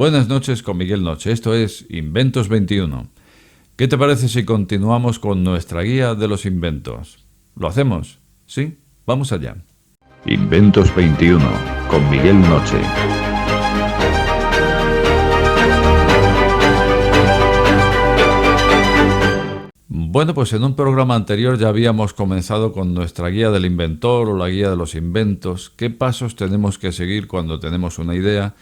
Buenas noches con Miguel Noche, esto es Inventos 21. ¿Qué te parece si continuamos con nuestra guía de los inventos? ¿Lo hacemos? ¿Sí? Vamos allá. Inventos 21 con Miguel Noche. Bueno, pues en un programa anterior ya habíamos comenzado con nuestra guía del inventor o la guía de los inventos. ¿Qué pasos tenemos que seguir cuando tenemos una idea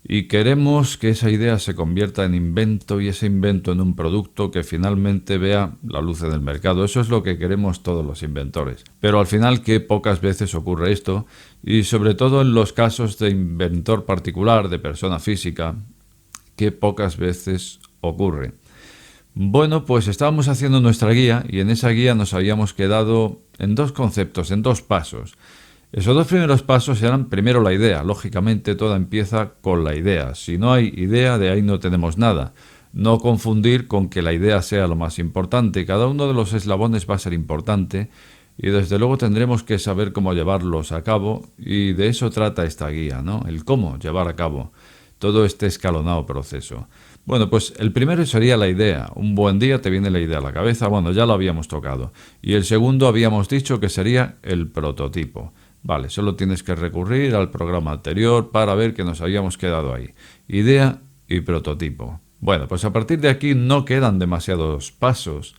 y queremos que esa idea se convierta en invento y ese invento en un producto que finalmente vea la luz en el mercado? Eso es lo que queremos todos los inventores. Pero al final, que pocas veces ocurre esto, y sobre todo en los casos de inventor particular, de persona física, que pocas veces ocurre. Bueno, pues estábamos haciendo nuestra guía y en esa guía nos habíamos quedado en dos conceptos, en dos pasos. Esos dos primeros pasos eran primero la idea. Lógicamente todo empieza con la idea. Si no hay idea, de ahí no tenemos nada. No confundir con que la idea sea lo más importante. Cada uno de los eslabones va a ser importante y desde luego tendremos que saber cómo llevarlos a cabo y de eso trata esta guía, ¿no? El cómo llevar a cabo todo este escalonado proceso. Bueno, pues el primero sería la idea. Un buen día te viene la idea a la cabeza. Bueno, ya lo habíamos tocado. Y el segundo habíamos dicho que sería el prototipo. Vale, solo tienes que recurrir al programa anterior para ver que nos habíamos quedado ahí. Idea y prototipo. Bueno, pues a partir de aquí no quedan demasiados pasos.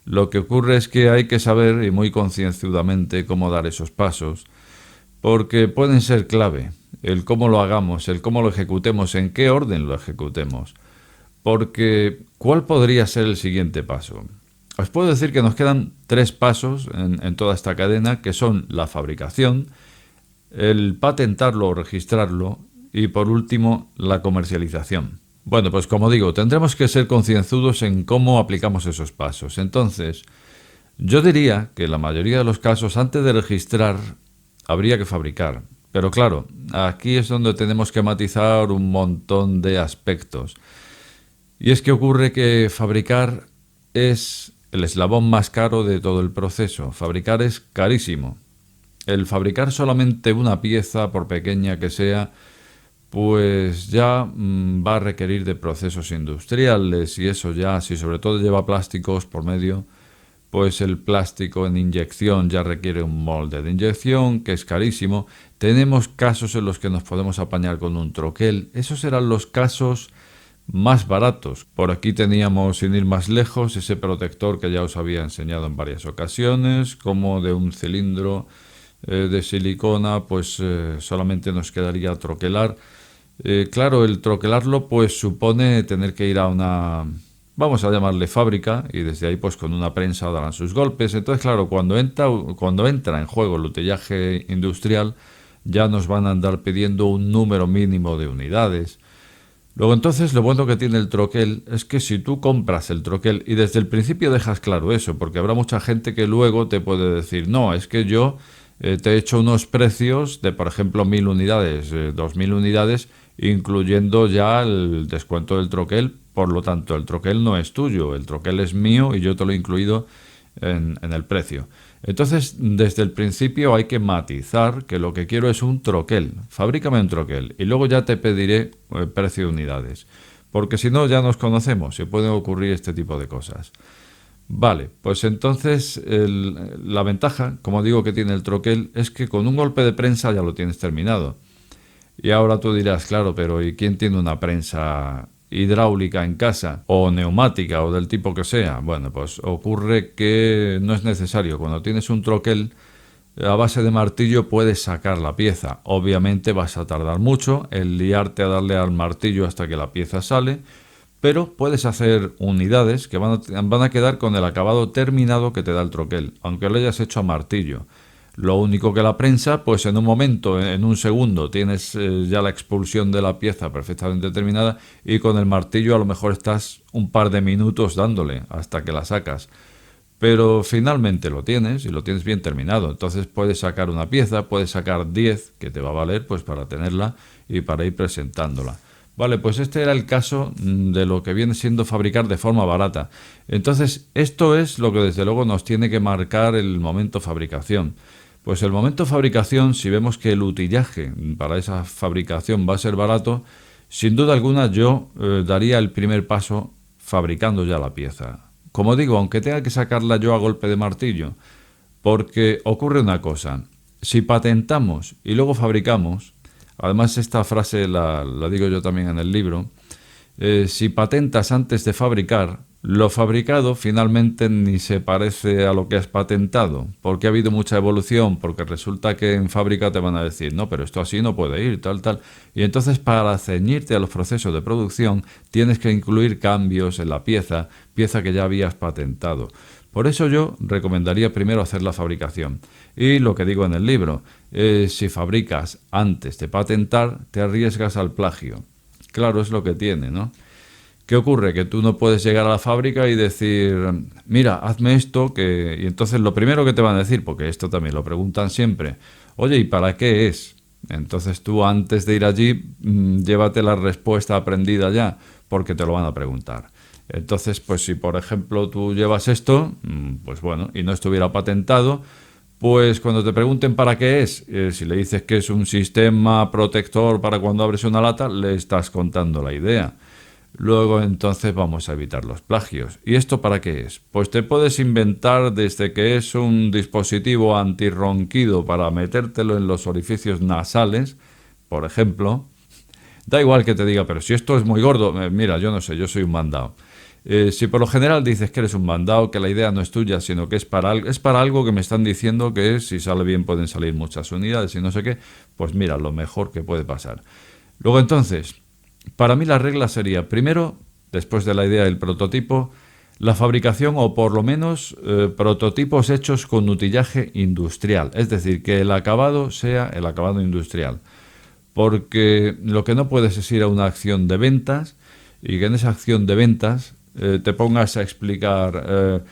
Lo que ocurre es que hay que saber y muy concienzudamente cómo dar esos pasos, porque pueden ser clave. El cómo lo hagamos, el cómo lo ejecutemos, en qué orden lo ejecutemos. Porque, ¿cuál podría ser el siguiente paso? Os puedo decir que nos quedan tres pasos en toda esta cadena, que son la fabricación, el patentarlo o registrarlo y, por último, la comercialización. Bueno, pues como digo, tendremos que ser concienzudos en cómo aplicamos esos pasos. Entonces, yo diría que en la mayoría de los casos, antes de registrar, habría que fabricar. Pero claro, aquí es donde tenemos que matizar un montón de aspectos. Y es que ocurre que fabricar es el eslabón más caro de todo el proceso. Fabricar es carísimo. El fabricar solamente una pieza, por pequeña que sea, pues ya va a requerir de procesos industriales y eso ya, si sobre todo lleva plásticos por medio, pues el plástico en inyección ya requiere un molde de inyección que es carísimo. Tenemos casos en los que nos podemos apañar con un troquel. Esos serán los casos más baratos. Por aquí teníamos, sin ir más lejos, ese protector que ya os había enseñado en varias ocasiones, como de un cilindro de silicona, pues solamente nos quedaría troquelar. Claro, el troquelarlo pues supone tener que ir a una, vamos a llamarle fábrica, y desde ahí pues con una prensa darán sus golpes. Entonces claro, cuando entra en juego el utillaje industrial, ya nos van a andar pidiendo un número mínimo de unidades. Luego entonces lo bueno que tiene el troquel es que si tú compras el troquel y desde el principio dejas claro eso, porque habrá mucha gente que luego te puede decir, no, es que yo te he hecho unos precios de, por ejemplo, 1000 unidades, 2000 unidades, incluyendo ya el descuento del troquel, por lo tanto el troquel no es tuyo, el troquel es mío y yo te lo he incluido en el precio. Entonces, desde el principio hay que matizar que lo que quiero es un troquel. Fabrícame un troquel y luego ya te pediré el precio de unidades. Porque si no, ya nos conocemos y pueden ocurrir este tipo de cosas. Vale, pues entonces la ventaja, como digo, que tiene el troquel es que con un golpe de prensa ya lo tienes terminado. Y ahora tú dirás, claro, pero ¿y quién tiene una prensa hidráulica en casa o neumática o del tipo que sea? Bueno, pues ocurre que no es necesario. Cuando tienes un troquel a base de martillo puedes sacar la pieza. Obviamente vas a tardar mucho en liarte a darle al martillo hasta que la pieza sale, pero puedes hacer unidades que van a quedar con el acabado terminado que te da el troquel, aunque lo hayas hecho a martillo. Lo único que la prensa, pues en un momento, en un segundo, tienes ya la expulsión de la pieza perfectamente terminada y con el martillo a lo mejor estás un par de minutos dándole hasta que la sacas. Pero finalmente lo tienes y lo tienes bien terminado. Entonces puedes sacar una pieza, puedes sacar 10 que te va a valer pues para tenerla y para ir presentándola. Vale, pues este era el caso de lo que viene siendo fabricar de forma barata. Entonces esto es lo que desde luego nos tiene que marcar el momento fabricación. Pues el momento fabricación, si vemos que el utillaje para esa fabricación va a ser barato, Sin duda alguna yo daría el primer paso fabricando ya la pieza. Como digo, aunque tenga que sacarla yo a golpe de martillo, porque ocurre una cosa, si patentamos y luego fabricamos, además esta frase la digo yo también en el libro, si patentas antes de fabricar, lo fabricado finalmente ni se parece a lo que has patentado, porque ha habido mucha evolución, porque resulta que en fábrica te van a decir, no, pero esto así no puede ir, tal, tal. Y entonces para ceñirte a los procesos de producción tienes que incluir cambios en la pieza que ya habías patentado. Por eso yo recomendaría primero hacer la fabricación. Y lo que digo en el libro, si fabricas antes de patentar, te arriesgas al plagio. Claro, es lo que tiene, ¿no? ¿Qué ocurre? Que tú no puedes llegar a la fábrica y decir, mira, hazme esto, y entonces lo primero que te van a decir, porque esto también lo preguntan siempre, oye, ¿y para qué es? Entonces tú antes de ir allí, llévate la respuesta aprendida ya, porque te lo van a preguntar. Entonces, pues si por ejemplo tú llevas esto, pues bueno, y no estuviera patentado, pues cuando te pregunten para qué es, si le dices que es un sistema protector para cuando abres una lata, le estás contando la idea. Luego entonces vamos a evitar los plagios. ¿Y esto para qué es? Pues te puedes inventar desde que es un dispositivo antirronquido para metértelo en los orificios nasales, por ejemplo. Da igual que te diga, pero si esto es muy gordo, mira, yo no sé, yo soy un mandado. Si por lo general dices que eres un mandado, que la idea no es tuya, sino que es para algo que me están diciendo que si sale bien pueden salir muchas unidades y no sé qué, pues mira, lo mejor que puede pasar. Luego entonces, para mí la regla sería, primero, después de la idea del prototipo, la fabricación o por lo menos prototipos hechos con utillaje industrial, es decir, que el acabado sea el acabado industrial. Porque lo que no puedes es ir a una acción de ventas y que en esa acción de ventas te pongas a explicar,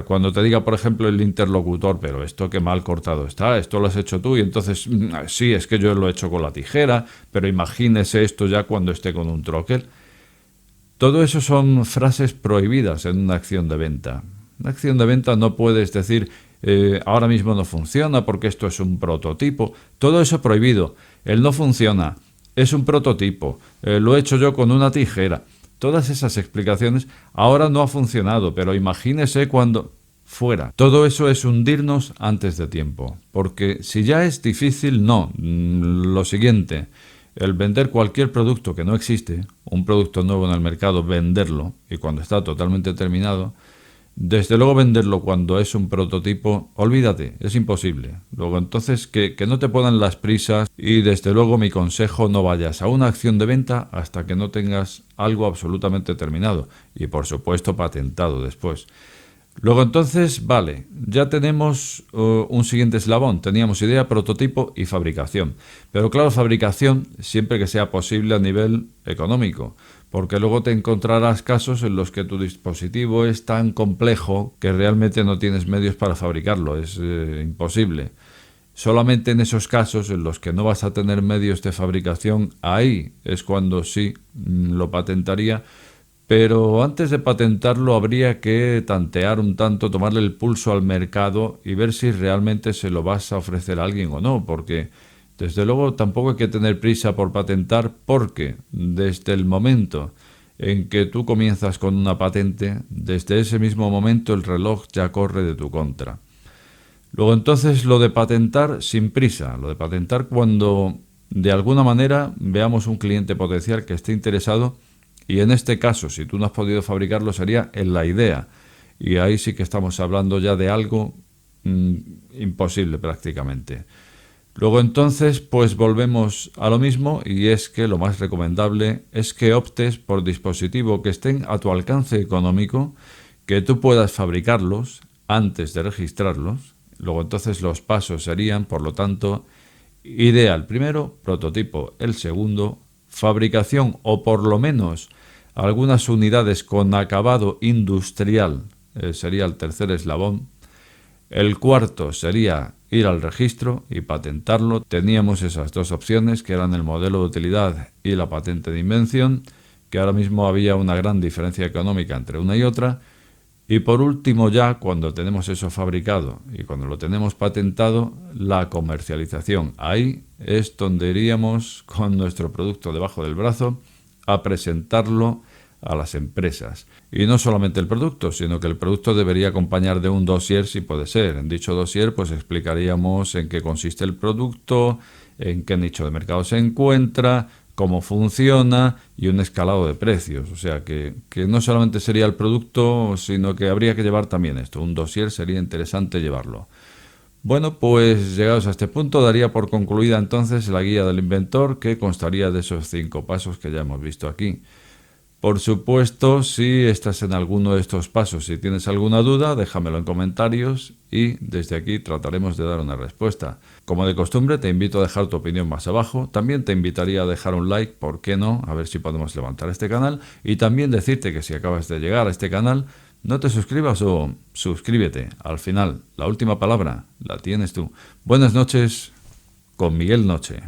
cuando te diga, por ejemplo, el interlocutor, pero esto qué mal cortado está, esto lo has hecho tú, y entonces, sí, es que yo lo he hecho con la tijera, pero imagínese esto ya cuando esté con un troquel. Todo eso son frases prohibidas en una acción de venta. En una acción de venta no puedes decir, ahora mismo no funciona porque esto es un prototipo. Todo eso prohibido. El no funciona, es un prototipo, lo he hecho yo con una tijera. Todas esas explicaciones, ahora no ha funcionado, pero imagínese cuando fuera. Todo eso es hundirnos antes de tiempo, porque si ya es difícil, no. Lo siguiente, el vender cualquier producto que no existe, un producto nuevo en el mercado, venderlo, y cuando está totalmente terminado, desde luego venderlo cuando es un prototipo, olvídate, es imposible. Luego entonces que no te pongan las prisas y desde luego mi consejo, no vayas a una acción de venta hasta que no tengas algo absolutamente terminado y por supuesto patentado después. Luego entonces, vale, ya tenemos un siguiente eslabón. Teníamos idea, prototipo y fabricación. Pero claro, fabricación siempre que sea posible a nivel económico, porque luego te encontrarás casos en los que tu dispositivo es tan complejo que realmente no tienes medios para fabricarlo, es imposible. Solamente en esos casos en los que no vas a tener medios de fabricación, ahí es cuando sí lo patentaría. Pero antes de patentarlo habría que tantear un tanto, tomarle el pulso al mercado y ver si realmente se lo vas a ofrecer a alguien o no, porque desde luego tampoco hay que tener prisa por patentar, porque desde el momento en que tú comienzas con una patente, desde ese mismo momento el reloj ya corre de tu contra. Luego entonces lo de patentar sin prisa, lo de patentar cuando de alguna manera veamos un cliente potencial que esté interesado. Y en este caso, si tú no has podido fabricarlo, sería en la idea. Y ahí sí que estamos hablando ya de algo imposible prácticamente. Luego entonces, pues volvemos a lo mismo, y es que lo más recomendable es que optes por dispositivos que estén a tu alcance económico, que tú puedas fabricarlos antes de registrarlos. Luego entonces los pasos serían, por lo tanto, idea el primero, prototipo el segundo, fabricación o por lo menos algunas unidades con acabado industrial sería el tercer eslabón. El cuarto sería ir al registro y patentarlo. Teníamos esas dos opciones que eran el modelo de utilidad y la patente de invención, que ahora mismo había una gran diferencia económica entre una y otra. Y por último ya, cuando tenemos eso fabricado y cuando lo tenemos patentado, la comercialización. Ahí es donde iríamos con nuestro producto debajo del brazo a presentarlo a las empresas. Y no solamente el producto, sino que el producto debería acompañar de un dossier si puede ser. En dicho dossier pues explicaríamos en qué consiste el producto, en qué nicho de mercado se encuentra, cómo funciona y un escalado de precios. O sea que no solamente sería el producto, sino que habría que llevar también esto. Un dossier sería interesante llevarlo. Bueno, pues llegados a este punto daría por concluida entonces la guía del inventor, que constaría de esos 5 pasos que ya hemos visto aquí. Por supuesto, si estás en alguno de estos pasos, si tienes alguna duda, déjamelo en comentarios y desde aquí trataremos de dar una respuesta. Como de costumbre, te invito a dejar tu opinión más abajo. También te invitaría a dejar un like, ¿por qué no? A ver si podemos levantar este canal. Y también decirte que si acabas de llegar a este canal, no te suscribas o suscríbete. Al final, la última palabra la tienes tú. Buenas noches con Miguel Noche.